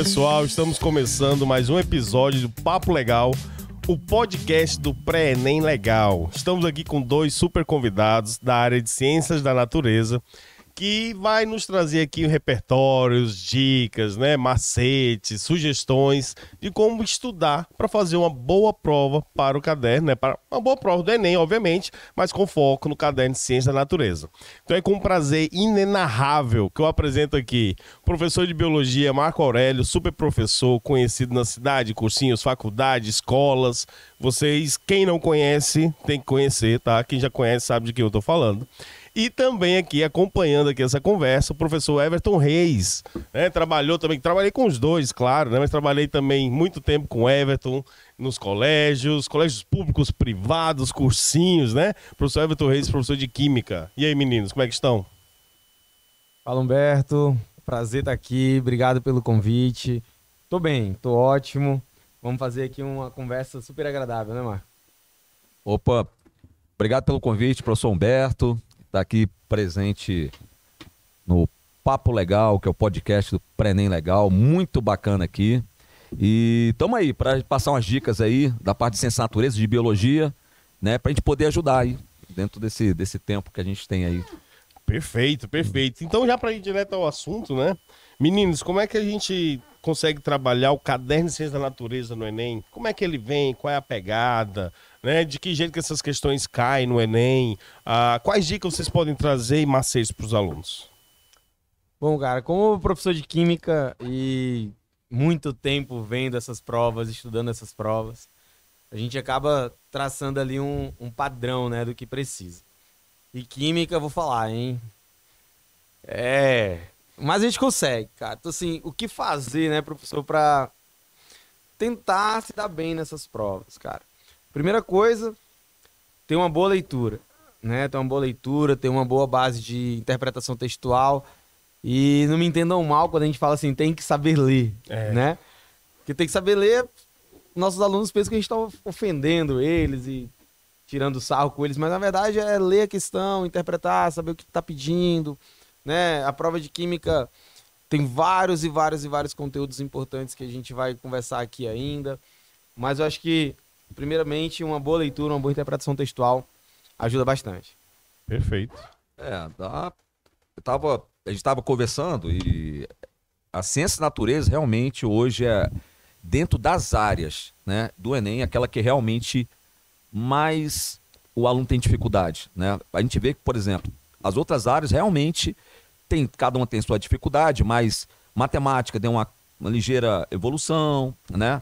pessoal, estamos começando mais um episódio do Papo Legal, o podcast do Pré-ENEM Legal. Estamos aqui com dois super convidados da área de Ciências da Natureza, que vai nos trazer aqui repertórios, dicas, né, macetes, sugestões de como estudar para fazer uma boa prova para o caderno, né, para uma boa prova do Enem, obviamente, mas com foco no caderno de Ciência da Natureza. Então é com um prazer inenarrável que eu apresento aqui o professor de Biologia Marco Aurélio, super professor, conhecido na cidade, cursinhos, faculdades, escolas. Vocês, quem não conhece, tem que conhecer, tá? Quem já conhece sabe de quem eu tô falando. E também aqui, acompanhando aqui essa conversa, o professor Everton Reis, né? Trabalhei com os dois, claro, né? Mas trabalhei também muito tempo com o Everton nos colégios públicos, privados, cursinhos, né? Professor Everton Reis, professor de Química. E aí, meninos, como é que estão? Fala, Humberto. Prazer estar aqui, obrigado pelo convite. Tô bem, tô ótimo. Vamos fazer aqui uma conversa super agradável, né, Marco? Opa, obrigado pelo convite, professor Humberto. Está aqui presente no Papo Legal, que é o podcast do Pré-ENEM Legal, muito bacana aqui. E estamos aí para passar umas dicas aí da parte de Ciência da Natureza, de Biologia, né, para a gente poder ajudar aí dentro desse tempo que a gente tem aí. Perfeito, perfeito. Então, já para ir direto ao assunto, né? Meninos, como é que a gente consegue trabalhar o caderno de Ciência da Natureza no Enem? Como é que ele vem? Qual é a pegada? Né? De que jeito que essas questões caem no Enem? Quais dicas vocês podem trazer e macetes para os alunos? Bom, cara, como professor de Química e muito tempo vendo essas provas, estudando essas provas, a gente acaba traçando ali um padrão, né, do que precisa. E Química, vou falar, hein? Mas a gente consegue, cara. Então, assim, o que fazer, né, professor, para tentar se dar bem nessas provas, cara? Primeira coisa, ter uma boa leitura, né? Ter uma boa leitura, ter uma boa base de interpretação textual. E não me entendam mal quando a gente fala assim, tem que saber ler, né? Porque tem que saber ler, nossos alunos pensam que a gente está ofendendo eles e tirando sarro com eles, mas na verdade é ler a questão, interpretar, saber o que está pedindo, né? A prova de Química tem vários conteúdos importantes que a gente vai conversar aqui ainda, mas eu acho que primeiramente, uma boa leitura, uma boa interpretação textual ajuda bastante. Perfeito. A gente estava conversando e a ciência da natureza realmente hoje é, dentro das áreas, né, do Enem, aquela que realmente mais o aluno tem dificuldade, né? A gente vê que, por exemplo, as outras áreas realmente cada uma tem sua dificuldade, mas matemática deu uma ligeira evolução, né?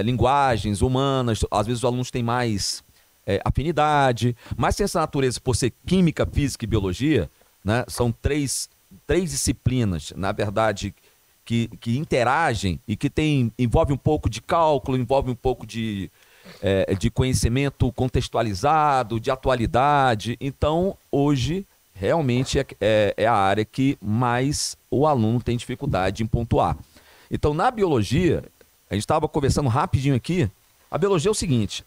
Linguagens humanas, às vezes os alunos têm mais afinidade, mas ciência da natureza, por ser química, física e biologia, né, são três disciplinas, na verdade, que interagem e que envolve um pouco de cálculo, envolve um pouco de conhecimento contextualizado, de atualidade. Então, hoje, realmente é a área que mais o aluno tem dificuldade em pontuar. Então, na biologia, a gente estava conversando rapidinho aqui, a biologia é o seguinte,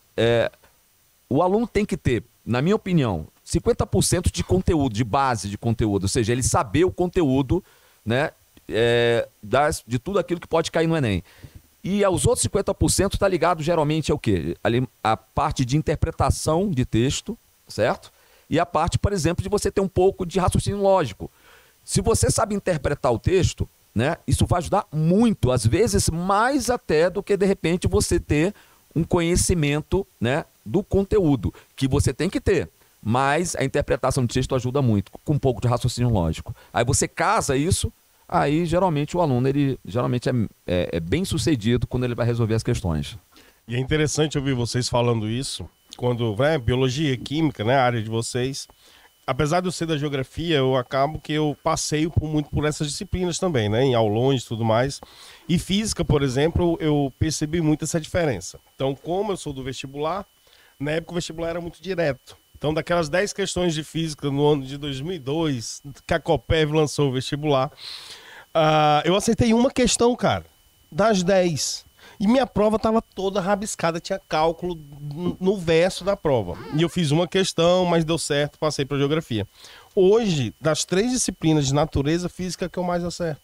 o aluno tem que ter, na minha opinião, 50% de conteúdo, de base de conteúdo, ou seja, ele saber o conteúdo, né, de tudo aquilo que pode cair no Enem. E os outros 50% está ligado geralmente ao quê? A parte de interpretação de texto, certo? E a parte, por exemplo, de você ter um pouco de raciocínio lógico. Se você sabe interpretar o texto, né, isso vai ajudar muito, às vezes mais até do que, de repente, você ter um conhecimento, né, do conteúdo, que você tem que ter. Mas a interpretação de texto ajuda muito, com um pouco de raciocínio lógico. Aí você casa isso, aí geralmente o aluno ele geralmente é bem sucedido quando ele vai resolver as questões. E é interessante ouvir vocês falando isso, quando biologia, química, né, a área de vocês. Apesar de eu ser da geografia, eu acabo que eu passeio muito por essas disciplinas também, né? Em aulões e tudo mais. E física, por exemplo, eu percebi muito essa diferença. Então, como eu sou do vestibular, na época o vestibular era muito direto. Então, daquelas 10 questões de física no ano de 2002, que a Copérv lançou o vestibular, eu acertei uma questão, cara, das 10. E minha prova estava toda rabiscada, tinha cálculo no verso da prova. E eu fiz uma questão, mas deu certo, passei para geografia. Hoje, das 3 disciplinas de natureza, física é que eu mais acerto.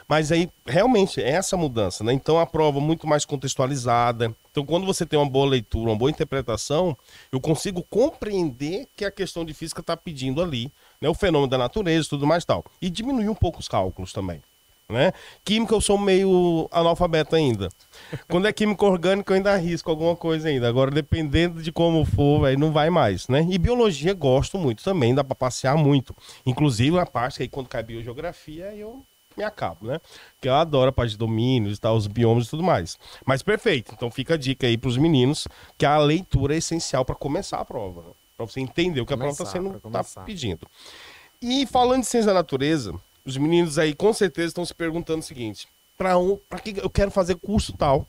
Mas aí, realmente, é essa mudança, né? Então, a prova muito mais contextualizada. Então, quando você tem uma boa leitura, uma boa interpretação, eu consigo compreender que a questão de física está pedindo ali, né? O fenômeno da natureza e tudo mais e tal. E diminuir um pouco os cálculos também, né? Química eu sou meio analfabeto ainda. Quando é química orgânica eu ainda arrisco alguma coisa ainda. Agora, dependendo de como for, véio, não vai mais, né? E biologia gosto muito também, dá para passear muito. Inclusive, a parte que aí quando cai biogeografia, eu me acabo, né? Porque eu adoro a parte de domínios e tal, os biomas e tudo mais. Mas perfeito, então fica a dica aí pros meninos que a leitura é essencial para começar a prova, né? Para você entender o que a prova tá pedindo. E falando de ciência da natureza, os meninos aí com certeza estão se perguntando o seguinte: para que eu quero fazer curso tal?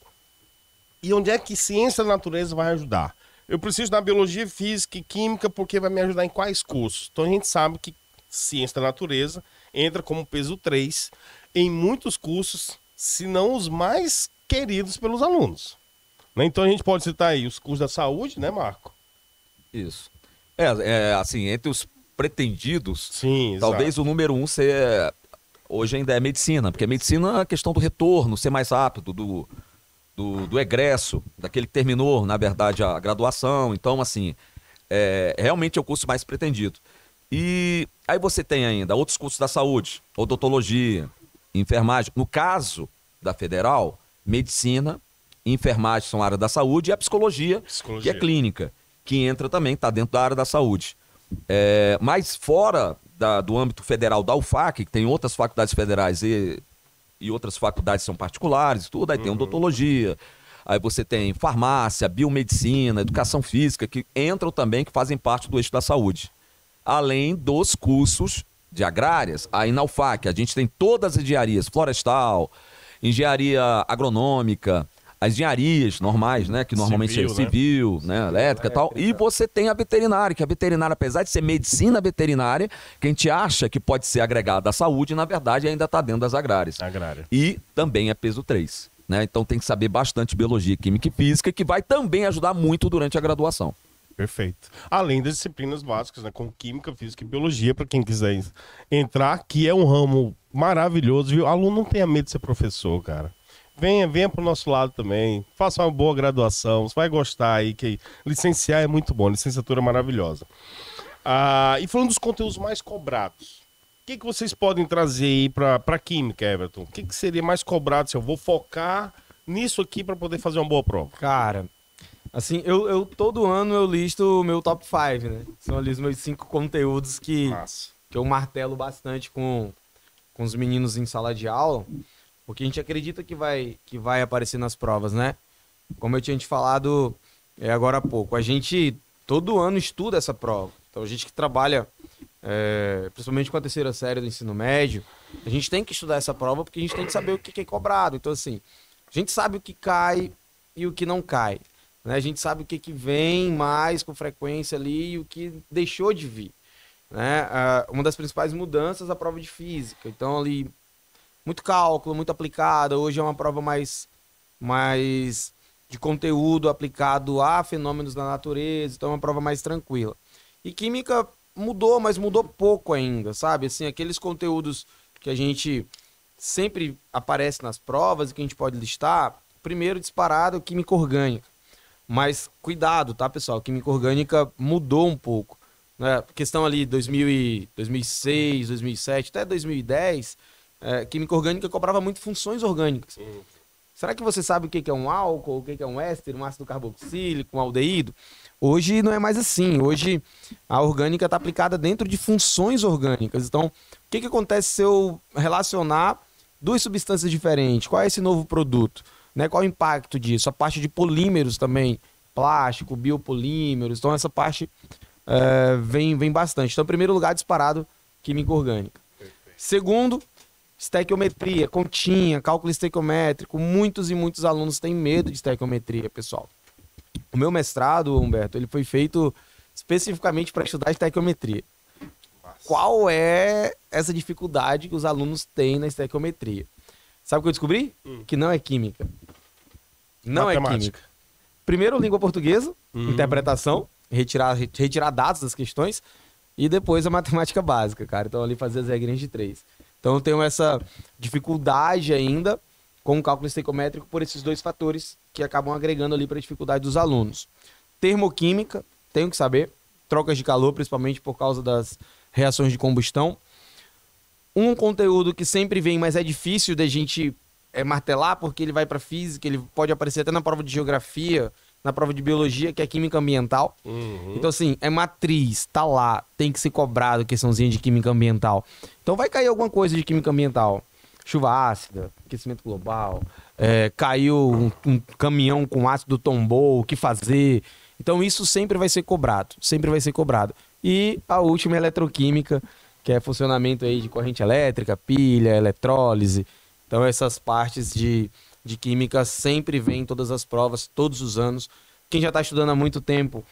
E onde é que ciência da natureza vai ajudar? Eu preciso da biologia, física e química porque vai me ajudar em quais cursos? Então a gente sabe que ciência da natureza entra como peso 3 em muitos cursos, se não os mais queridos pelos alunos, né? Então a gente pode citar aí os cursos da saúde, né, Marco? Isso. Assim, entre os pretendidos, sim, talvez exato. o número 1 hoje ainda é medicina, porque a medicina é a questão do retorno, ser mais rápido, do egresso, daquele que terminou, na verdade, a graduação. Então, assim, realmente é o curso mais pretendido. E aí você tem ainda outros cursos da saúde, odontologia, enfermagem. No caso da federal, medicina, enfermagem são a área da saúde, e a psicologia. Que é clínica, que entra também, está dentro da área da saúde. Mas fora do âmbito federal da UFAC, que tem outras faculdades federais e outras faculdades são particulares, tudo, aí tem odontologia, aí você tem farmácia, biomedicina, educação física, que entram também, que fazem parte do eixo da saúde. Além dos cursos de agrárias, aí na UFAC a gente tem todas as engenharias, florestal, engenharia agronômica, as engenharias normais, né, que normalmente é civil, né, elétrica e tal, e você tem a veterinária, que a veterinária, apesar de ser medicina veterinária, que a gente acha que pode ser agregada à saúde, na verdade ainda está dentro das agrárias. E também é peso 3, né, então tem que saber bastante biologia, química e física, que vai também ajudar muito durante a graduação. Perfeito. Além das disciplinas básicas, né, como química, física e biologia, para quem quiser entrar, que é um ramo maravilhoso, viu? Aluno não tenha medo de ser professor, cara. Venha pro nosso lado também, faça uma boa graduação, você vai gostar aí, que licenciar é muito bom, licenciatura é maravilhosa. E falando dos conteúdos mais cobrados, o que vocês podem trazer aí para química, Everton? O que seria mais cobrado se eu vou focar nisso aqui para poder fazer uma boa prova? Cara, assim, eu todo ano eu listo o meu top 5, né? São ali os meus 5 conteúdos que eu martelo bastante com os meninos em sala de aula, porque a gente acredita que vai aparecer nas provas, né? Como eu tinha te falado agora há pouco, a gente todo ano estuda essa prova. Então a gente que trabalha, principalmente com a terceira série do ensino médio, a gente tem que estudar essa prova porque a gente tem que saber o que é cobrado. Então assim, a gente sabe o que cai e o que não cai, né? A gente sabe o que vem mais com frequência ali e o que deixou de vir, né? Uma das principais mudanças é a prova de física. Então ali muito cálculo, muito aplicada. Hoje é uma prova mais de conteúdo aplicado a fenômenos da natureza. Então é uma prova mais tranquila. E química mudou, mas mudou pouco ainda, sabe? Assim, aqueles conteúdos que a gente sempre aparece nas provas e que a gente pode listar, primeiro disparado, química orgânica. Mas cuidado, tá, pessoal? Química orgânica mudou um pouco, né? Questão ali 2006, 2007, até 2010... química orgânica cobrava muito funções orgânicas. Será que você sabe o que é um álcool, o que é um éster, um ácido carboxílico, um aldeído? Hoje não é mais assim. Hoje a orgânica está aplicada dentro de funções orgânicas. Então, o que acontece se eu relacionar duas substâncias diferentes? Qual é esse novo produto? Né? Qual é o impacto disso? A parte de polímeros também, plástico, biopolímeros. Então essa parte vem bastante. Então, em primeiro lugar, disparado, química orgânica. Segundo, estequiometria, continha, cálculo estequiométrico. Muitos e muitos alunos têm medo de estequiometria, pessoal. O meu mestrado, Humberto, ele foi feito especificamente para estudar estequiometria. Qual é essa dificuldade que os alunos têm na estequiometria? Sabe o que eu descobri? Que não é química. Não é química. Primeiro, língua portuguesa, interpretação, retirar dados das questões, e depois a matemática básica, cara. Então, ali fazer as regrinhas de 3. Então eu tenho essa dificuldade ainda com o cálculo estequiométrico por esses dois fatores que acabam agregando ali para a dificuldade dos alunos. Termoquímica, tenho que saber, trocas de calor, principalmente por causa das reações de combustão. Um conteúdo que sempre vem, mas é difícil da gente martelar, porque ele vai para física, ele pode aparecer até na prova de geografia, na prova de biologia, que é química ambiental. Então, assim, é matriz, tá lá, tem que ser cobrado questãozinha de química ambiental. Então vai cair alguma coisa de química ambiental. Chuva ácida, aquecimento global, caiu um caminhão com ácido tombou, o que fazer? Então isso sempre vai ser cobrado, sempre vai ser cobrado. E a última é eletroquímica, que é funcionamento aí de corrente elétrica, pilha, eletrólise. Então essas partes de química sempre vêm em todas as provas, todos os anos. Quem já está estudando há muito tempo,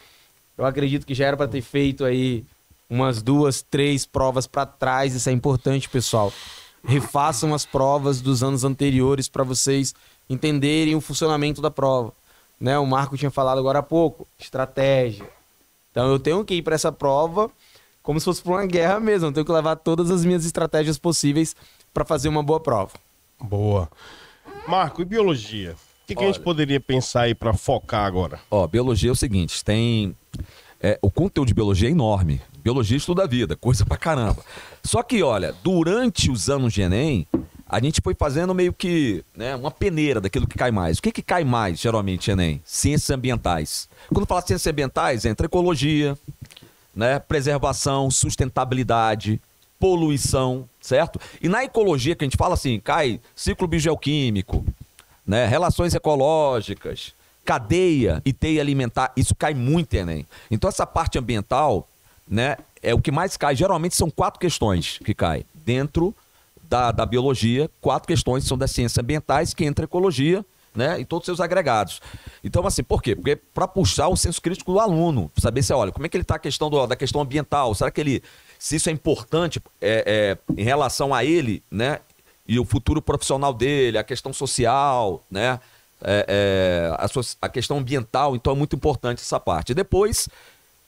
eu acredito que já era para ter feito aí umas 2, 3 provas para trás. Isso é importante, pessoal. Refaçam as provas dos anos anteriores para vocês entenderem o funcionamento da prova. Né? O Marco tinha falado agora há pouco, estratégia. Então eu tenho que ir para essa prova como se fosse para uma guerra mesmo. Eu tenho que levar todas as minhas estratégias possíveis para fazer uma boa prova. Boa. Marco, e biologia? O que a gente poderia pensar aí para focar agora? Biologia é o seguinte, o conteúdo de biologia é enorme. Biologia estuda a vida, coisa pra caramba. Só que, olha, durante os anos de Enem, a gente foi fazendo meio que uma peneira daquilo que cai mais. O que cai mais, geralmente, Enem? Ciências ambientais. Quando fala ciências ambientais, entra ecologia, preservação, sustentabilidade, poluição, certo? E na ecologia, que a gente fala assim, cai ciclo biogeoquímico, relações ecológicas, cadeia e teia alimentar, isso cai muito em Enem. Então essa parte ambiental, é o que mais cai. Geralmente são 4 questões que caem dentro da biologia. 4 questões são das ciências ambientais, que entra ecologia, e todos os seus agregados. Então, assim, por quê? Porque para puxar o senso crítico do aluno, saber se, olha, como é que ele está a questão da questão ambiental, será que se isso é importante em relação a ele, e o futuro profissional dele, a questão social, a questão ambiental. Então é muito importante essa parte. E depois,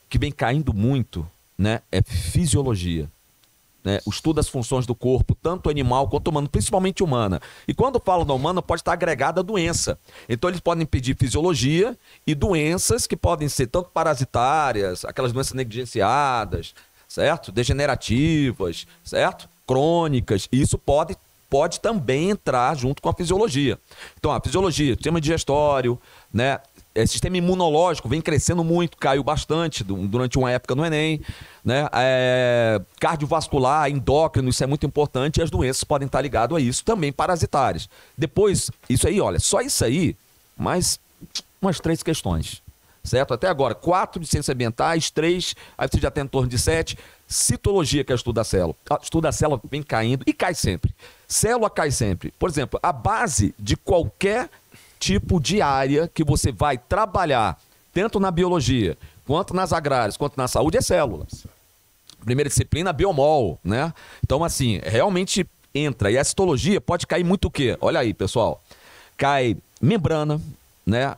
que vem caindo muito, é fisiologia. O estudo das funções do corpo, tanto animal quanto humano, principalmente humana. E quando falam da humana, pode estar agregada a doença. Então eles podem pedir fisiologia e doenças que podem ser tanto parasitárias, aquelas doenças negligenciadas, certo? Degenerativas, certo? Crônicas. E isso pode também entrar junto com a fisiologia. Então, a fisiologia, sistema digestório, sistema imunológico vem crescendo muito, caiu bastante durante uma época no Enem, cardiovascular, endócrino, isso é muito importante, e as doenças podem estar ligadas a isso, também parasitárias. Depois, isso aí, olha, só isso aí, mais umas 3 questões, certo? Até agora, 4 de ciências ambientais, 3, aí você já tem em torno de 7. Citologia, que é o estudo da célula. O estudo da célula vem caindo e cai sempre. Célula cai sempre. Por exemplo, a base de qualquer tipo de área que você vai trabalhar, tanto na biologia, quanto nas agrárias, quanto na saúde, é células. Primeira disciplina, biomol, Então, assim, realmente entra. E a citologia pode cair muito o quê? Olha aí, pessoal. Cai membrana,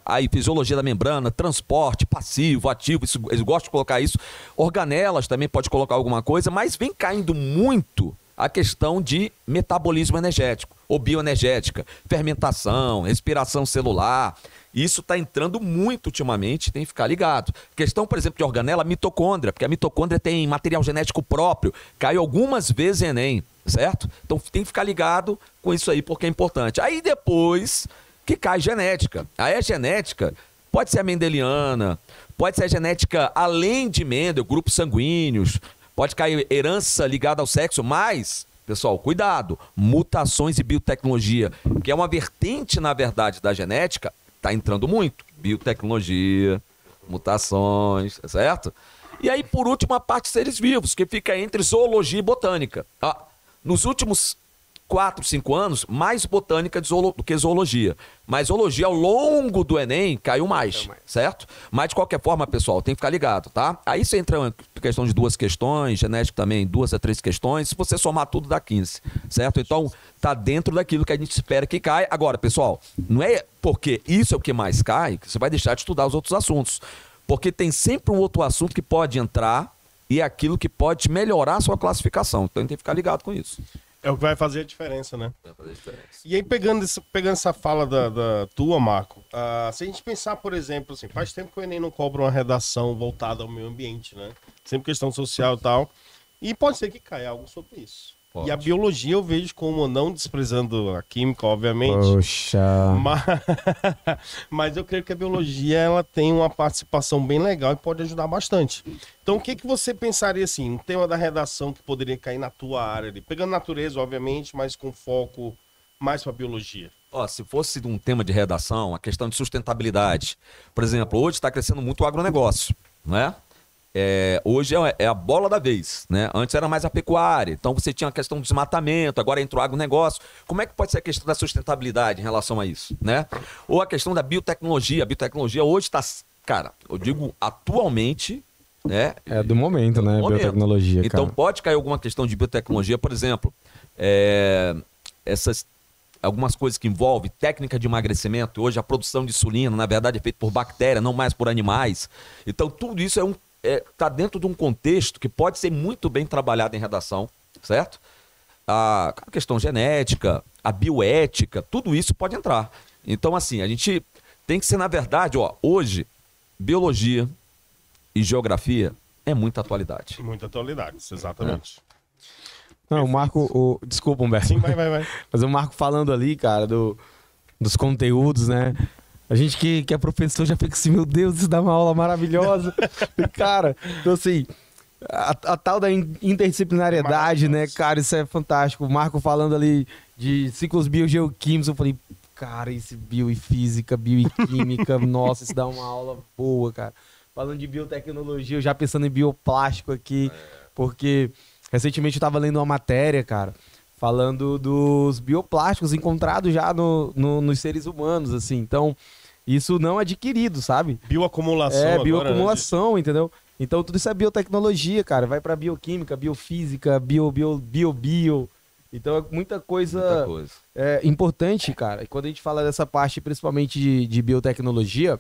Aí fisiologia da membrana, transporte, passivo, ativo, eles gostam de colocar isso. Organelas também pode colocar alguma coisa, mas vem caindo muito a questão de metabolismo energético, ou bioenergética, fermentação, respiração celular. Isso está entrando muito ultimamente, tem que ficar ligado. Questão, por exemplo, de organela, mitocôndria, porque a mitocôndria tem material genético próprio, caiu algumas vezes em Enem, certo? Então tem que ficar ligado com isso aí, porque é importante. Aí depois que cai genética. Aí a genética pode ser a mendeliana, pode ser a genética além de Mendel, grupos sanguíneos, pode cair herança ligada ao sexo, mas, pessoal, cuidado, mutações e biotecnologia, que é uma vertente, na verdade, da genética, está entrando muito. Biotecnologia, mutações, certo? E aí, por último, a parte de seres vivos, que fica entre zoologia e botânica. Nos últimos 4, 5 anos, mais botânica do que zoologia. Mas zoologia, ao longo do Enem, caiu mais, certo? Mas, de qualquer forma, pessoal, tem que ficar ligado, tá? Aí você entra em questão de 2 questões, genética também, 2 a 3 questões. Se você somar tudo, dá 15, certo? Então, tá dentro daquilo que a gente espera que caia. Agora, pessoal, não é porque isso é o que mais cai que você vai deixar de estudar os outros assuntos. Porque tem sempre um outro assunto que pode entrar e é aquilo que pode melhorar a sua classificação. Então, tem que ficar ligado com isso. É o que vai fazer a diferença, né? Vai fazer diferença. E aí, pegando essa fala da tua, Marco, se a gente pensar, por exemplo, assim, faz tempo que o Enem não cobra uma redação voltada ao meio ambiente, né? Sempre questão social e tal. E pode ser que caia algo sobre isso. Pode. E a biologia eu vejo como, não desprezando a química, obviamente, Poxa. mas eu creio que a biologia ela tem uma participação bem legal e pode ajudar bastante. Então, o que você pensaria assim, um tema da redação que poderia cair na tua área ali? Pegando natureza, obviamente, mas com foco mais para biologia. Ó, se fosse um tema de redação, a questão de sustentabilidade. Por exemplo, hoje está crescendo muito o agronegócio, né? Hoje é a bola da vez, né? Antes era mais a pecuária, então você tinha a questão do desmatamento, agora entrou o agronegócio. Como é que pode ser a questão da sustentabilidade em relação a isso, né? Ou a questão da biotecnologia. A biotecnologia hoje está, cara, eu digo atualmente, né? É do momento, né? Momento. Biotecnologia, Então cara. pode cair alguma questão de biotecnologia, por exemplo, algumas coisas que envolvem técnica de emagrecimento. Hoje a produção de insulina, na verdade, é feita por bactéria, não mais por animais. Então tudo isso está dentro de um contexto que pode ser muito bem trabalhado em redação, certo? A questão genética, a bioética, tudo isso pode entrar. Então, assim, a gente tem que ser, na verdade, hoje, biologia e geografia é muita atualidade. Muita atualidade, exatamente. Não, o Marco... Desculpa, Humberto. Sim, vai. Mas o Marco falando ali, cara, dos conteúdos, né? A gente que é professor já fica assim, meu Deus, isso dá uma aula maravilhosa. E, cara, então assim, a tal da interdisciplinariedade, né, cara, isso é fantástico. O Marco falando ali de ciclos biogeoquímicos, eu falei, cara, esse bio e física, bio e química, nossa, isso dá uma aula boa, cara. Falando de biotecnologia, eu já pensando em bioplástico aqui, porque recentemente eu tava lendo uma matéria, cara, falando dos bioplásticos encontrados já nos seres humanos, assim. Então, isso não adquirido, sabe? Bioacumulação agora, bioacumulação, né? Entendeu? Então, tudo isso é biotecnologia, cara. Vai pra bioquímica, biofísica, bio. Então, é muita coisa importante, cara. E quando a gente fala dessa parte, principalmente de biotecnologia,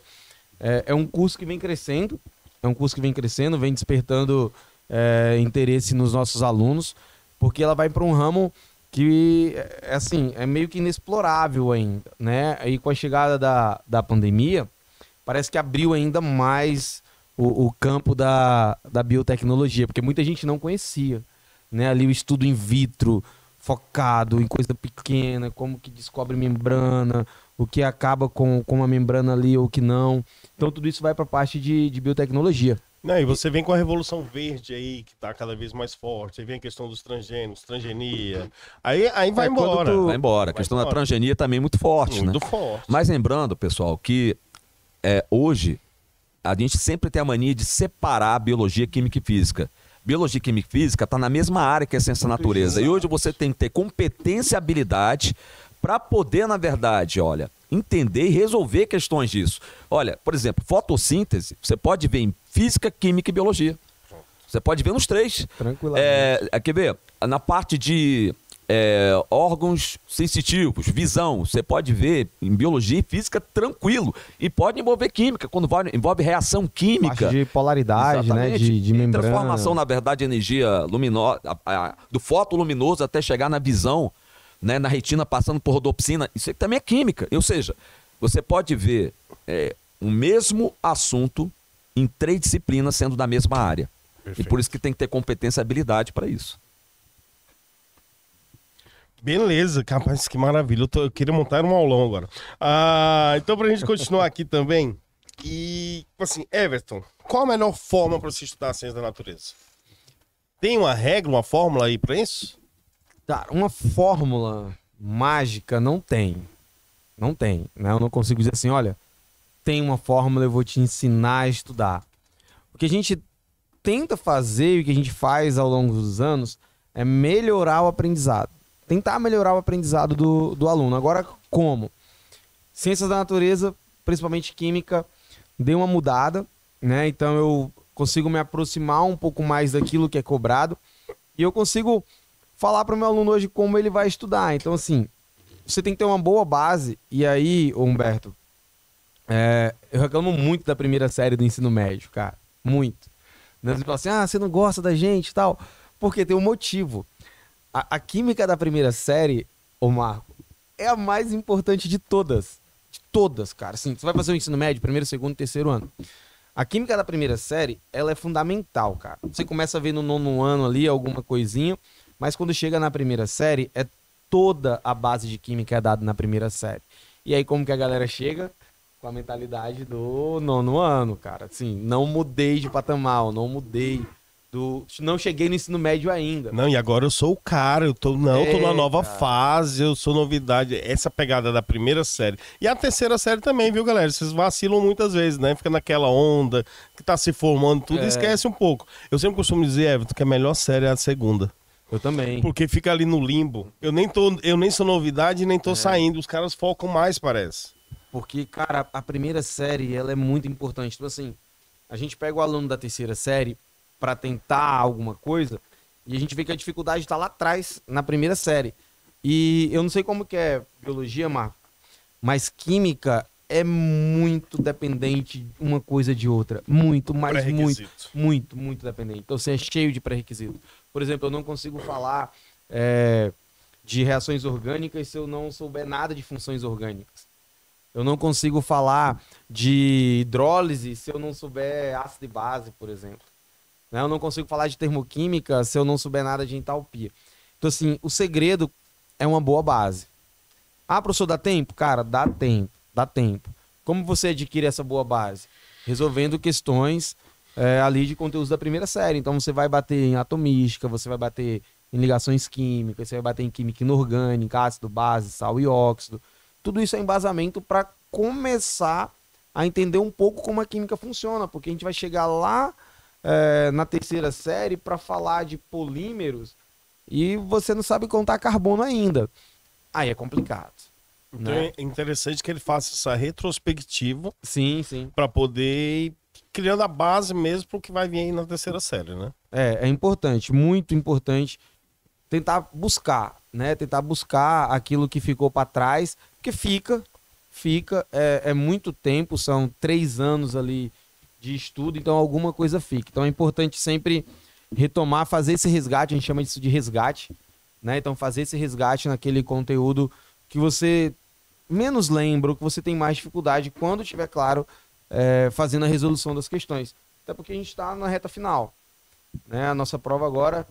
é um curso que vem crescendo. Vem despertando interesse nos nossos alunos, porque ela vai para um ramo que assim, é meio que inexplorável ainda, né? Aí com a chegada da pandemia, parece que abriu ainda mais o campo da biotecnologia, porque muita gente não conhecia, né? Ali o estudo in vitro, focado em coisa pequena, como que descobre membrana, o que acaba com uma membrana ali ou que não. Então tudo isso vai para a parte de biotecnologia. Não, e você vem com a Revolução Verde aí, que tá cada vez mais forte. Aí vem a questão dos transgênicos, transgenia. Aí vai embora. Vai embora. A questão da transgenia também é muito forte, muito né? forte. Mas lembrando, pessoal, que hoje a gente sempre tem a mania de separar biologia, química e física. Biologia, química e física está na mesma área que a ciência da natureza. E hoje você tem que ter competência e habilidade para poder, na verdade, entender e resolver questões disso. Olha, por exemplo, fotossíntese, você pode ver em física, química e biologia. Você pode ver nos três. Tranquilamente. Quer ver? Na parte de órgãos sensitivos, visão, você pode ver em biologia e física tranquilo. E pode envolver química, quando envolve reação química. Parte de polaridade, exatamente, né? De membrana. Transformação, na verdade, de energia luminosa, do fotoluminoso até chegar na visão, né, na retina, passando por rodopsina. Isso também é química. Ou seja, você pode ver o mesmo assunto em 3 disciplinas sendo da mesma área. Perfeito. E por isso que tem que ter competência e habilidade para isso. Beleza, capaz, que maravilha. Eu queria montar um aulão agora. Então, pra gente continuar aqui também, e assim, Everton, qual a melhor forma para se estudar a ciência da natureza? Tem uma regra, uma fórmula aí para isso? Tá, uma fórmula mágica não tem. Não tem, né? Eu não consigo dizer assim, olha, tem uma fórmula, eu vou te ensinar a estudar. O que a gente tenta fazer e o que a gente faz ao longo dos anos é melhorar o aprendizado. Tentar melhorar o aprendizado do aluno. Agora, como? Ciências da natureza, principalmente química, deu uma mudada, né? Então eu consigo me aproximar um pouco mais daquilo que é cobrado e eu consigo falar para o meu aluno hoje como ele vai estudar. Então, assim, você tem que ter uma boa base. E aí, Humberto, eu reclamo muito da primeira série do ensino médio, cara. Muito. Você fala assim, você não gosta da gente e tal. Porque tem um motivo. A química da primeira série, ô Marco, é a mais importante de todas. De todas, cara. Assim, você vai fazer o ensino médio, primeiro, segundo, terceiro ano. A química da primeira série, ela é fundamental, cara. Você começa a ver no nono ano ali alguma coisinha, mas quando chega na primeira série, é toda a base de química é dada na primeira série. E aí como que a galera chega? Com a mentalidade do nono ano, cara. Assim, não mudei de patamar, não mudei não cheguei no ensino médio ainda. Não, e agora eu sou o cara, eu tô numa nova cara. fase, eu sou novidade. Essa pegada da primeira série. E a terceira série também, viu, galera? Vocês vacilam muitas vezes, né? Fica naquela onda que tá se formando tudo e esquece um pouco. Eu sempre costumo dizer, Everton, que a melhor série é a segunda. Eu também. Porque fica ali no limbo. Eu nem sou novidade, nem tô saindo. Os caras focam mais, parece. Porque, cara, a primeira série, ela é muito importante. Tipo assim, a gente pega o aluno da terceira série para tentar alguma coisa e a gente vê que a dificuldade está lá atrás, na primeira série. E eu não sei como que é biologia, Marco, mas química é muito dependente uma coisa de outra. Muito, mas muito dependente. Então, você é cheio de pré-requisito. Por exemplo, eu não consigo falar de reações orgânicas se eu não souber nada de funções orgânicas. Eu não consigo falar de hidrólise se eu não souber ácido e base, por exemplo. Eu não consigo falar de termoquímica se eu não souber nada de entalpia. Então, assim, o segredo é uma boa base. Ah, professor, dá tempo? Cara, dá tempo, dá tempo. Como você adquire essa boa base? Resolvendo questões ali de conteúdos da primeira série. Então, você vai bater em atomística, você vai bater em ligações químicas, você vai bater em química inorgânica, ácido, base, sal e óxido. Tudo isso é embasamento para começar a entender um pouco como a química funciona, porque a gente vai chegar lá na terceira série para falar de polímeros e você não sabe contar carbono ainda. Aí é complicado. Então né? é interessante que ele faça essa retrospectiva Sim, sim. para poder ir criando a base mesmo para o que vai vir aí na terceira série, né? É importante, muito importante tentar buscar, né? Tentar buscar aquilo que ficou para trás, porque fica, é muito tempo, são 3 anos ali de estudo, então alguma coisa fica. Então é importante sempre retomar, fazer esse resgate, a gente chama disso de resgate, né? Então fazer esse resgate naquele conteúdo que você menos lembra, ou que você tem mais dificuldade, quando estiver claro, fazendo a resolução das questões. Até porque a gente está na reta final, né? A nossa prova agora,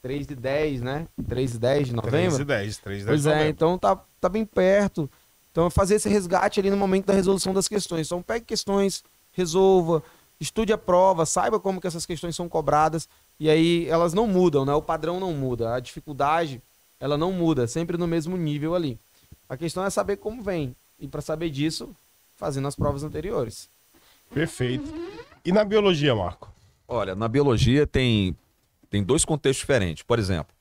3 de 10, né? 3 de 10 de novembro. 3 de 10 Pois de novembro. então tá bem perto. Então fazer esse resgate ali no momento da resolução das questões. Então pegue questões, resolva, estude a prova, saiba como que essas questões são cobradas e aí elas não mudam, né? O padrão não muda, a dificuldade ela não muda, sempre no mesmo nível ali. A questão é saber como vem e para saber disso, fazendo as provas anteriores. Perfeito. E na biologia, Marco? Olha, na biologia tem 2 contextos diferentes. Por exemplo,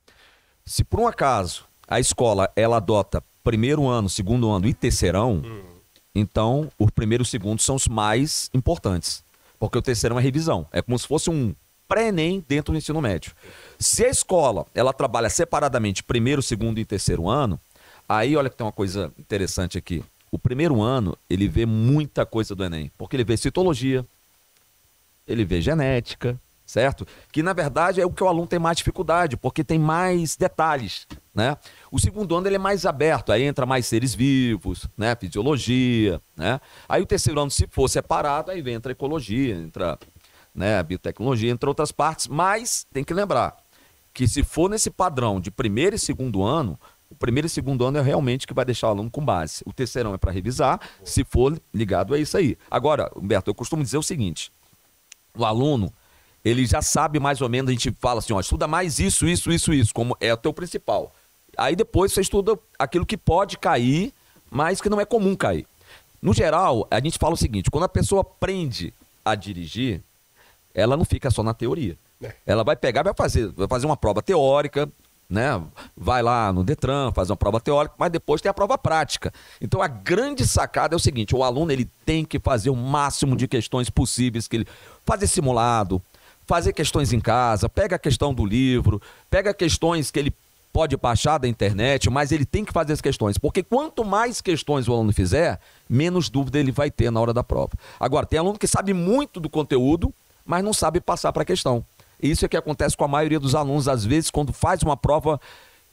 se por um acaso a escola ela adota primeiro ano, segundo ano e terceirão, então o primeiro e o segundo são os mais importantes, porque o terceirão é revisão. É como se fosse um pré-ENEM dentro do ensino médio. Se a escola ela trabalha separadamente primeiro, segundo e terceiro ano, aí olha que tem uma coisa interessante aqui. O primeiro ano ele vê muita coisa do ENEM, porque ele vê citologia, ele vê genética, certo? Que na verdade é o que o aluno tem mais dificuldade, porque tem mais detalhes, né? O segundo ano ele é mais aberto, aí entra mais seres vivos, né? Fisiologia, né? Aí o terceiro ano, se for separado, aí entra ecologia, entra, né, biotecnologia, entre outras partes, mas tem que lembrar que se for nesse padrão de primeiro e segundo ano, o primeiro e segundo ano é realmente que vai deixar o aluno com base. O terceirão é para revisar, se for ligado a isso aí. Agora, Humberto, eu costumo dizer o seguinte, o aluno, ele já sabe mais ou menos, a gente fala assim, ó, estuda mais isso, como é o teu principal. Aí depois você estuda aquilo que pode cair, mas que não é comum cair. No geral, a gente fala o seguinte, quando a pessoa aprende a dirigir, ela não fica só na teoria. Ela vai pegar, vai fazer uma prova teórica, né? Vai lá no Detran, faz uma prova teórica, mas depois tem a prova prática. Então a grande sacada é o seguinte, o aluno ele tem que fazer o máximo de questões possíveis, fazer simulado, fazer questões em casa, pega a questão do livro, pega questões que ele pode baixar da internet, mas ele tem que fazer as questões, porque quanto mais questões o aluno fizer, menos dúvida ele vai ter na hora da prova. Agora, tem aluno que sabe muito do conteúdo, mas não sabe passar para a questão. Isso é que acontece com a maioria dos alunos, às vezes, quando faz uma prova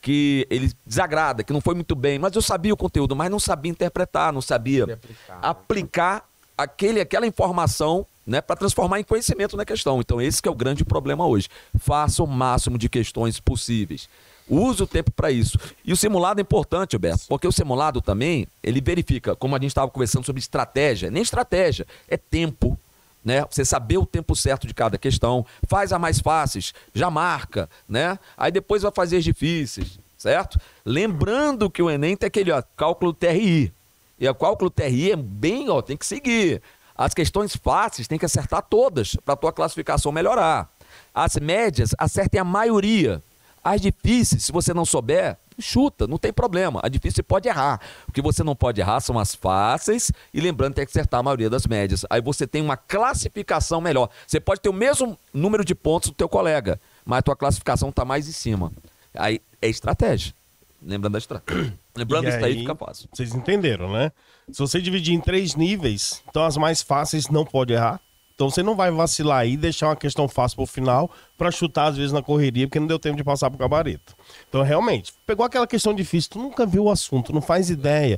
que ele desagrada, que não foi muito bem, mas eu sabia o conteúdo, mas não sabia interpretar, não sabia aplicar aquela informação, né, para transformar em conhecimento na questão. Então esse que é o grande problema hoje. Faça o máximo de questões possíveis. Use o tempo para isso. E o simulado é importante, Alberto, porque o simulado também, ele verifica, como a gente estava conversando sobre estratégia, nem estratégia, é tempo. Né? Você saber o tempo certo de cada questão, faz as mais fáceis, já marca, né? Aí depois vai fazer as difíceis, certo? Lembrando que o Enem tem aquele cálculo TRI. E o cálculo TRI é bem, tem que seguir. As questões fáceis tem que acertar todas para a tua classificação melhorar. As médias, acertem a maioria. As difíceis, se você não souber, chuta, não tem problema. A difícil você pode errar. O que você não pode errar são as fáceis e lembrando que tem que acertar a maioria das médias. Aí você tem uma classificação melhor. Você pode ter o mesmo número de pontos do teu colega, mas a tua classificação está mais em cima. Aí é estratégia. Lembrando da estratégia. Lembrando isso aí fica fácil. Vocês entenderam, né? Se você dividir em 3 níveis, então as mais fáceis não pode errar. Então você não vai vacilar aí e deixar uma questão fácil pro final para chutar às vezes na correria, porque não deu tempo de passar pro gabarito. Então realmente, pegou aquela questão difícil, tu nunca viu o assunto, não faz ideia,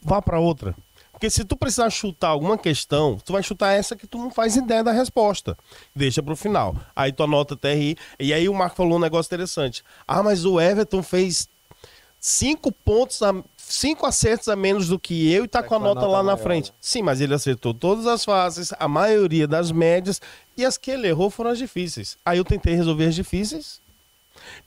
vá para outra. Porque se tu precisar chutar alguma questão, tu vai chutar essa que tu não faz ideia da resposta. Deixa pro final. Aí tu anota TRI. E aí o Marco falou um negócio interessante. Ah, mas o Everton fez 5 acertos a menos do que eu e tá com a nota lá na frente. Sim, mas ele acertou todas as fáceis, a maioria das médias, e as que ele errou foram as difíceis. Aí eu tentei resolver as difíceis,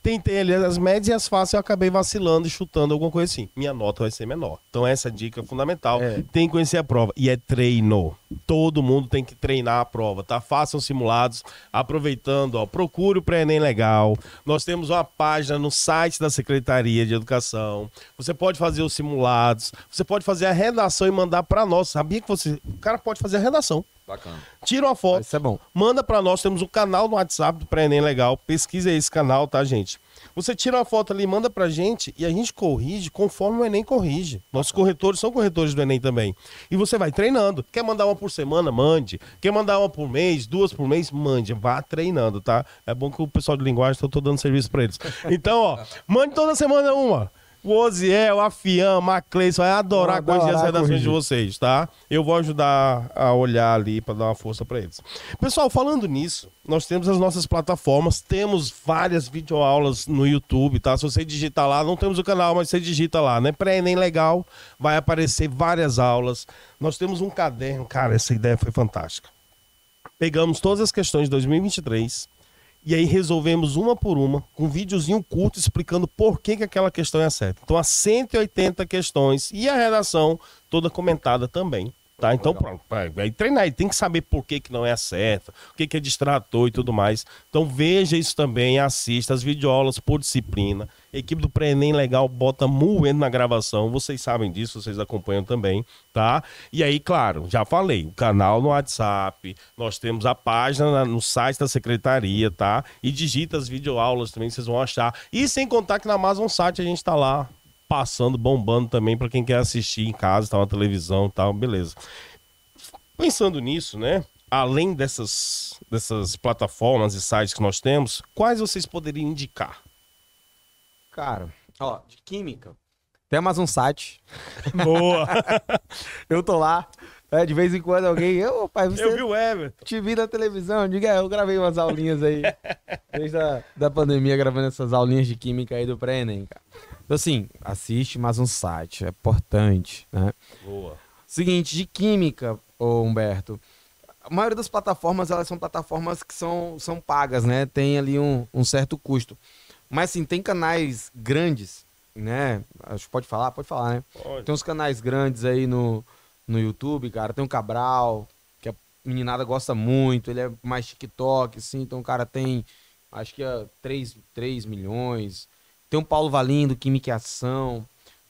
tentei ali as médias e as fáceis, eu acabei vacilando e chutando alguma coisa assim. Minha nota vai ser menor. Então essa dica é fundamental. Tem que conhecer a prova. E é treino. Todo mundo tem que treinar a prova, tá? Façam simulados. Aproveitando, procure o Pré-ENEM Legal. Nós temos uma página no site da Secretaria de Educação. Você pode fazer os simulados. Você pode fazer a redação e mandar para nós. Sabia que o cara pode fazer a redação. Bacana. Tira uma foto, isso é bom. Manda pra nós, temos um canal no WhatsApp do Pré-ENEM Legal, pesquisa esse canal, tá, gente? Você tira uma foto ali, manda pra gente e a gente corrige conforme o Enem corrige. Nossos corretores são corretores do Enem também. E você vai treinando. Quer mandar uma por semana? Mande. Quer mandar uma por mês, 2 por mês? Mande. Vá treinando, tá? É bom que o pessoal de linguagem, eu tô dando serviço pra eles. Então, mande toda semana uma. O Oziel, a Fiam, a Cleison vai adorar corrigir as redações de vocês, tá? Eu vou ajudar a olhar ali para dar uma força para eles. Pessoal, falando nisso, nós temos as nossas plataformas, temos várias videoaulas no YouTube, tá? Se você digitar lá, não temos o canal, mas você digita lá, né? Pré-ENEM Legal, vai aparecer várias aulas. Nós temos um caderno, cara, essa ideia foi fantástica. Pegamos todas as questões de 2023... E aí resolvemos uma por uma, com um videozinho curto explicando por que aquela questão é certa. Então, as 180 questões e a redação toda comentada também. Tá? Então, pronto, vai treinar. Ele tem que saber por que não é certa, o que é distrator e tudo mais. Então, veja isso também, assista as videoaulas por disciplina. A equipe do Pré-ENEM Legal bota moendo na gravação. Vocês sabem disso, vocês acompanham também, tá? E aí, claro, já falei, o canal no WhatsApp, nós temos a página no site da secretaria, tá? E digita as videoaulas também, vocês vão achar. E sem contar que na Amazon Site a gente tá lá, passando, bombando também para quem quer assistir em casa, tá na televisão e tal, beleza. Pensando nisso, né? Além dessas plataformas e sites que nós temos, quais vocês poderiam indicar? Cara, de química, tem mais um site. Boa! Eu tô lá, de vez em quando alguém, pai, você... Eu vi o Everton. Te vi na televisão, diga, eu gravei umas aulinhas aí, desde da pandemia, gravando essas aulinhas de química aí do Pré-ENEM, cara. Então, assim, assiste mais um site, é importante, né? Boa. Seguinte, de química, Humberto, a maioria das plataformas, elas são plataformas que são pagas, né? Tem ali um certo custo. Mas, assim, tem canais grandes, né? Acho que pode falar, né? Pode. Tem uns canais grandes aí no YouTube, cara. Tem o Cabral, que a meninada gosta muito, ele é mais TikTok, assim, então o cara tem, acho que 3 milhões... Tem o Paulo Valindo, Química e Ação.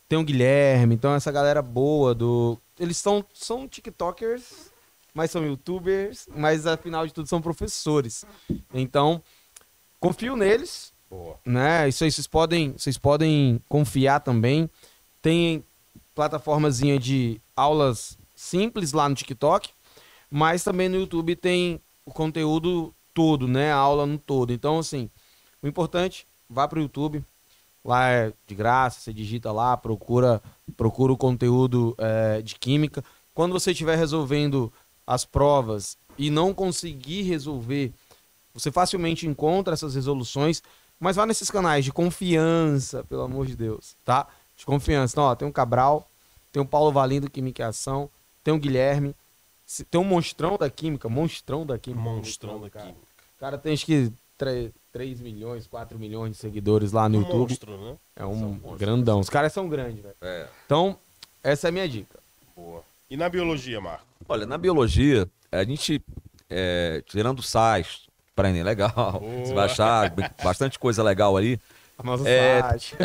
Tem o Guilherme. Então, essa galera boa do... Eles são tiktokers, mas são youtubers, mas, afinal de tudo, são professores. Então, confio neles. Boa. Né? Isso aí vocês podem confiar também. Tem plataformazinha de aulas simples lá no TikTok, mas também no YouTube tem o conteúdo todo, né? A aula no todo. Então, assim, o importante, vá pro YouTube, Lá é de graça, você digita lá, procura o conteúdo de química. Quando você estiver resolvendo as provas e não conseguir resolver, você facilmente encontra essas resoluções, mas vá nesses canais de confiança, pelo amor de Deus, tá? De confiança. Então, ó, tem o Cabral, tem o Paulo Valindo, Química e Ação, tem o Guilherme, tem um monstrão da química. Monstrão da Cara. química. O cara tem, acho que, 3 milhões, 4 milhões de seguidores lá no YouTube. Monstro, né? É um grandão. Os caras são grandes, velho. É. Então, essa é a minha dica. Boa. E na biologia, Marco? Olha, na biologia, a gente, tirando o SAIS, para Enem legal, você vai achar bastante coisa legal ali. Amazon Sat.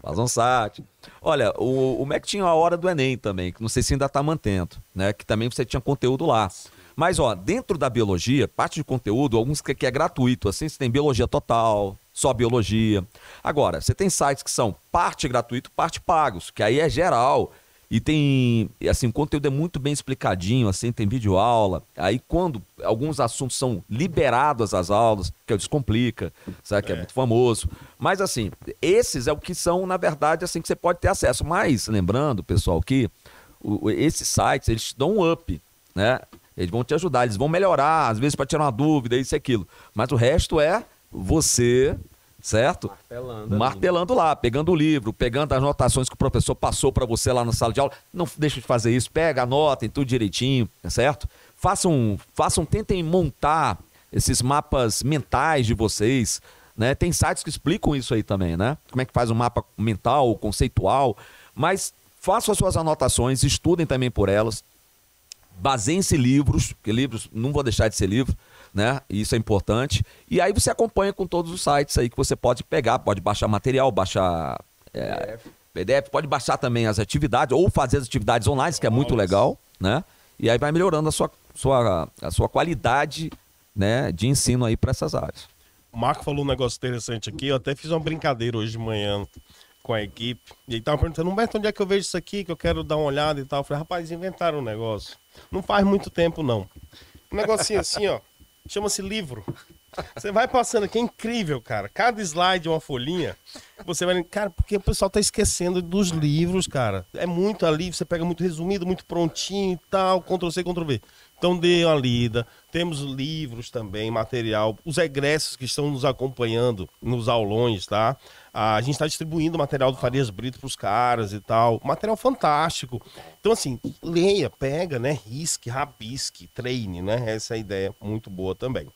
Amazon Sat. Olha, o MEC tinha a hora do Enem também, que não sei se ainda está mantendo, né? Que também você tinha conteúdo lá. Mas, ó, dentro da biologia, parte de conteúdo, alguns que é gratuito, assim, você tem biologia total, só biologia. Agora, você tem sites que são parte gratuito, parte pagos, que aí é geral. E tem, assim, o conteúdo é muito bem explicadinho, assim, tem videoaula. Aí quando alguns assuntos são liberados às aulas, que é o Descomplica, sabe, que é muito famoso. Mas, assim, esses é o que são, na verdade, assim, que você pode ter acesso. Mas, lembrando, pessoal, que esses sites, eles te dão um up, né? Eles vão te ajudar, eles vão melhorar, às vezes para tirar uma dúvida, isso e aquilo. Mas o resto é você, certo? Martelando lá, pegando o livro, pegando as anotações que o professor passou para você lá na sala de aula. Não deixe de fazer isso, pega, anotem tudo direitinho, certo? Tentem montar esses mapas mentais de vocês, né? Tem sites que explicam isso aí também, né? Como é que faz um mapa mental, conceitual. Mas façam as suas anotações, estudem também por elas. Baseiem-se em livros, porque livros não vão deixar de ser livro, né? Isso é importante. E aí você acompanha com todos os sites aí que você pode pegar, pode baixar material, baixar PDF, pode baixar também as atividades, ou fazer as atividades online, que é muito legal, né? E aí vai melhorando a sua qualidade, né, de ensino aí para essas áreas. O Marco falou um negócio interessante aqui, eu até fiz uma brincadeira hoje de manhã com a equipe, e ele tava perguntando, Humberto, onde é que eu vejo isso aqui, que eu quero dar uma olhada e tal. Eu falei, rapaz, inventaram um negócio. Não faz muito tempo, não. Um negocinho assim, ó, chama-se livro. Você vai passando aqui, é incrível, cara. Cada slide é uma folhinha. Você vai... Cara, porque o pessoal tá esquecendo dos livros, cara. É muito ali, você pega muito resumido, muito prontinho e tal, Ctrl+C, Ctrl+V. Então dê uma lida. Temos livros também, material. Os egressos que estão nos acompanhando nos aulões, tá? A gente está distribuindo material do Farias Brito para os caras e tal. Material fantástico. Então, assim, leia, pega, né? Risque, rabisque, treine, né? Essa é a ideia muito boa também.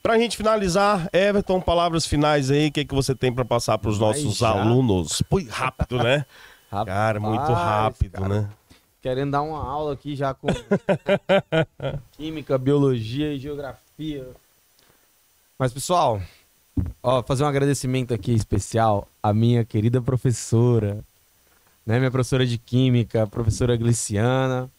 Pra gente finalizar, Everton, palavras finais aí, o que é que você tem para passar para os nossos alunos? Foi rápido, né? Rapaz, cara, muito rápido, cara, né? Querendo dar uma aula aqui já com química, biologia e geografia. Mas, pessoal, ó, fazer um agradecimento aqui especial à minha querida professora, né? Minha professora de química, professora Gliciana.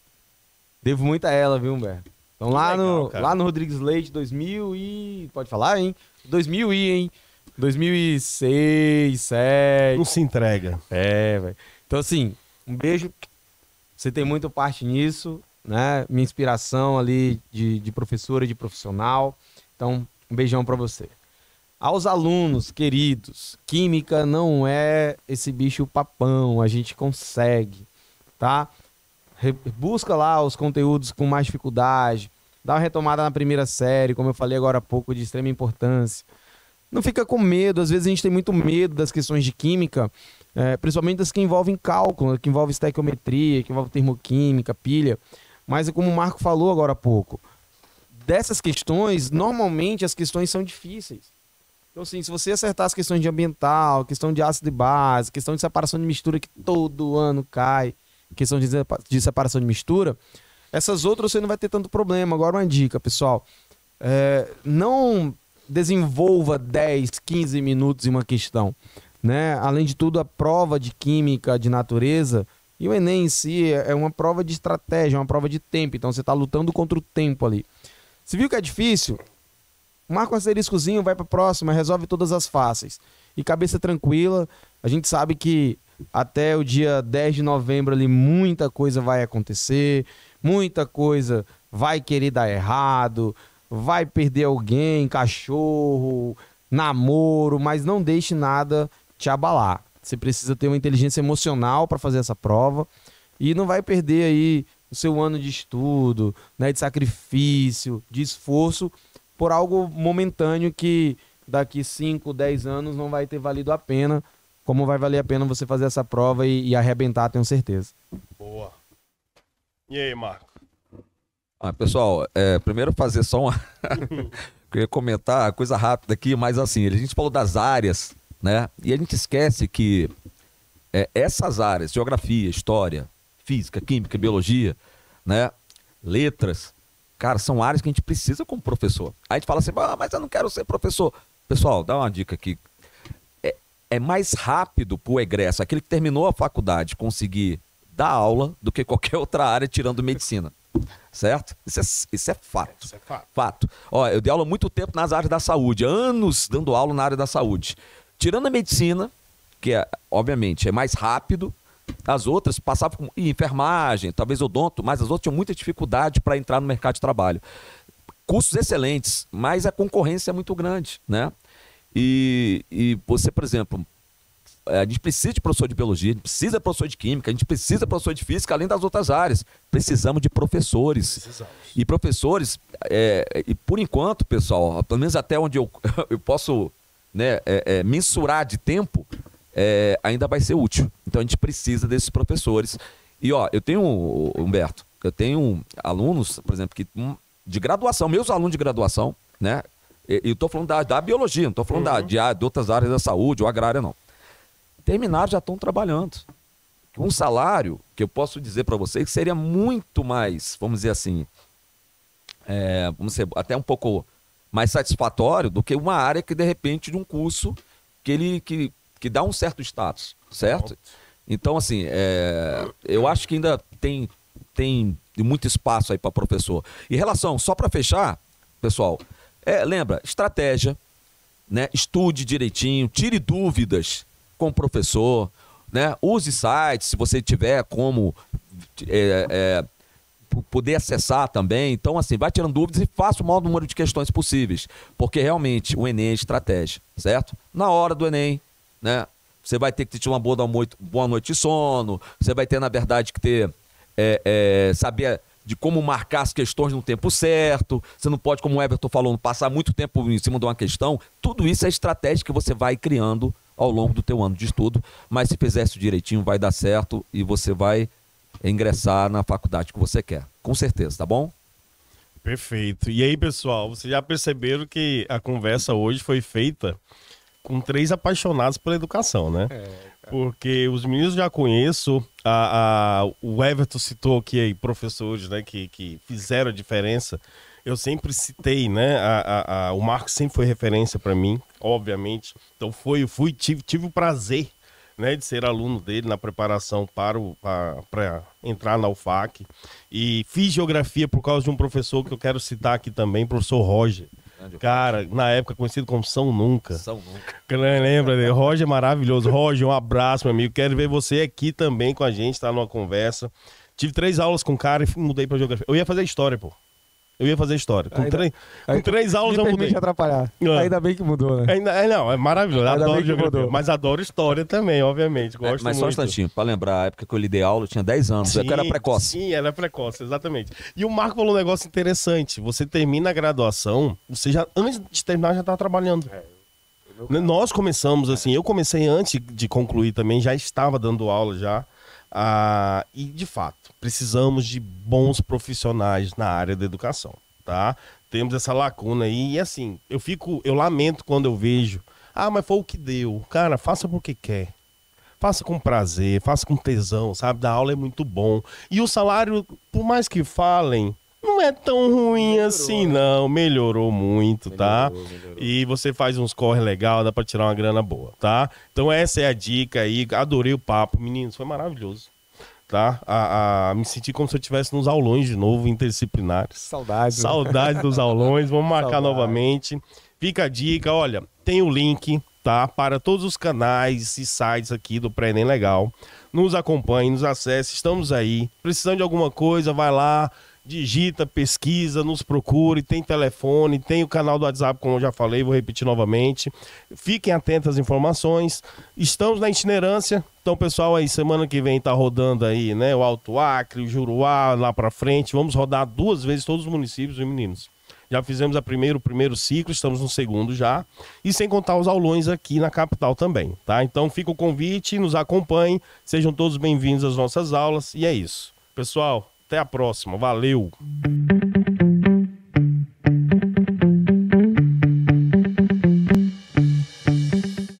Devo muito a ela, viu, Humberto? Então lá no Rodrigues Leite, 2000 e... Pode falar, hein? 2006, 2007. Não se entrega. É, velho. Então, assim, um beijo. Você tem muito parte nisso, né? Minha inspiração ali de professora, de profissional. Então, um beijão pra você. Aos alunos queridos, química não é esse bicho papão, a gente consegue, tá? Busca lá os conteúdos com mais dificuldade, dá uma retomada na primeira série, como eu falei agora há pouco, de extrema importância. Não fica com medo, às vezes a gente tem muito medo das questões de química, principalmente das que envolvem cálculo, que envolvem estequiometria, que envolvem termoquímica, pilha. Mas é como o Marco falou agora há pouco, dessas questões, normalmente as questões são difíceis. Então, assim, se você acertar as questões de ambiental, questão de ácido e base, questão de separação de mistura que todo ano cai, questão de separação de mistura, essas outras você não vai ter tanto problema. Agora uma dica, pessoal, não desenvolva 10, 15 minutos em uma questão, né? Além de tudo, a prova de química de natureza e o Enem em si é uma prova de estratégia, é uma prova de tempo, então você está lutando contra o tempo ali. Se viu que é difícil, marca um asteriscozinho, vai para a próxima, resolve todas as fáceis. E cabeça tranquila, a gente sabe que até o dia 10 de novembro ali muita coisa vai acontecer, muita coisa vai querer dar errado, vai perder alguém, cachorro, namoro, mas não deixe nada te abalar. Você precisa ter uma inteligência emocional para fazer essa prova e não vai perder aí o seu ano de estudo, né, de sacrifício, de esforço por algo momentâneo que daqui 5, 10 anos não vai ter valido a pena, como vai valer a pena você fazer essa prova e arrebentar, tenho certeza. Boa. E aí, Marco? Pessoal, primeiro fazer só uma... Eu ia comentar coisa rápida aqui, mas assim, a gente falou das áreas, né? E a gente esquece que essas áreas, geografia, história, física, química, biologia, né? Letras, cara, são áreas que a gente precisa como professor. Aí a gente fala assim, mas eu não quero ser professor. Pessoal, dá uma dica aqui. É mais rápido pro egresso, aquele que terminou a faculdade, conseguir dar aula do que qualquer outra área tirando medicina. Certo? Isso é fato. Isso é fato. Fato. Ó, eu dei aula há muito tempo nas áreas da saúde, anos dando aula na área da saúde. Tirando a medicina, que obviamente é mais rápido, as outras passavam com enfermagem, talvez odonto, mas as outras tinham muita dificuldade para entrar no mercado de trabalho. Cursos excelentes, mas a concorrência é muito grande, né? E você, por exemplo, a gente precisa de professor de biologia, a gente precisa de professor de química, a gente precisa de professor de física, além das outras áreas. Precisamos de professores. Precisamos. E professores, e por enquanto, pessoal, pelo menos até onde eu posso, né, mensurar de tempo, ainda vai ser útil. Então a gente precisa desses professores. E ó, eu tenho, Humberto, alunos, por exemplo, de graduação, meus alunos de graduação, né? E eu tô falando da biologia, não tô falando de outras áreas da saúde ou agrária, não. Terminaram, já estão trabalhando. Um salário que eu posso dizer para vocês que seria muito mais, vamos dizer assim, vamos dizer, até um pouco mais satisfatório do que uma área que, de repente, de um curso que dá um certo status, certo? Então, assim, eu acho que ainda tem muito espaço aí para professor. Em relação, só para fechar, pessoal, lembra, estratégia, né? Estude direitinho, tire dúvidas com o professor, né? Use sites, se você tiver como poder acessar também. Então, assim, vai tirando dúvidas e faça o maior número de questões possíveis, porque realmente o Enem é estratégia, certo? Na hora do Enem, né? Você vai ter que ter uma boa noite de sono, você vai ter, na verdade, que ter saber de como marcar as questões no tempo certo. Você não pode, como o Everton falou, passar muito tempo em cima de uma questão. Tudo isso é estratégia que você vai criando ao longo do teu ano de estudo, mas se fizer isso direitinho vai dar certo e você vai ingressar na faculdade que você quer, com certeza, tá bom? Perfeito. E aí, pessoal, vocês já perceberam que a conversa hoje foi feita com 3 apaixonados pela educação, né? Porque os meninos já conheço, o Everton citou aqui aí professores, né, que fizeram a diferença. Eu sempre citei, né? O Marcos sempre foi referência para mim, obviamente. Então tive o prazer, né, de ser aluno dele na preparação para entrar na UFAC. E fiz geografia por causa de um professor que eu quero citar aqui também, professor Roger. Cara, na época conhecido como São Nunca. São Nunca. Lembra dele? Roger é maravilhoso. Roger, um abraço, meu amigo. Quero ver você aqui também com a gente, tá numa conversa. Tive 3 aulas com o cara e mudei pra geografia. Eu ia fazer história, pô. Eu ia fazer história. Com 3 aulas eu mudei. Atrapalhar. Ainda bem que mudou, né? Não, é maravilhoso. Ainda Adoro bem que geografia. mudou. Mas adoro história também, obviamente. Gosto mas só um muito. instantinho, para lembrar, a época que eu lhe dei aula, eu tinha 10 anos, eu era precoce. Sim, era precoce, exatamente. E o Marco falou um negócio interessante. Você termina a graduação, você já, antes de terminar, já tá trabalhando. Nós começamos assim, eu comecei antes de concluir também, já estava dando aula já. E, de fato, precisamos de bons profissionais na área da educação, tá? Temos essa lacuna aí e, assim, eu lamento quando eu vejo, mas foi o que deu. Cara, faça porque quer. Faça com prazer, faça com tesão, sabe? Da aula é muito bom. E o salário, por mais que falem, não é tão ruim assim, não. Melhorou muito, tá? Melhorou. E você faz uns corre legal, dá pra tirar uma grana boa, tá? Então essa é a dica aí. Adorei o papo, meninos. Foi maravilhoso, tá? Me senti como se eu estivesse nos aulões de novo, interdisciplinares. Saudade dos aulões. Vamos marcar novamente. Fica a dica, olha, tem o link, tá? Para todos os canais e sites aqui do Pré-ENEM Legal. Nos acompanhe, nos acesse, estamos aí. Precisando de alguma coisa, vai lá. digita, pesquisa, nos procure, tem telefone, tem o canal do WhatsApp, como eu já falei, vou repetir novamente. Fiquem atentos às informações. Estamos na itinerância, então pessoal aí, semana que vem tá rodando aí, né, o Alto Acre, o Juruá, lá pra frente. Vamos rodar 2 vezes todos os municípios, viu, meninos? Já fizemos o primeiro ciclo, estamos no segundo já. E sem contar os aulões aqui na capital também, tá? Então fica o convite, nos acompanhem, sejam todos bem-vindos às nossas aulas. E é isso. Pessoal, até a próxima. Valeu!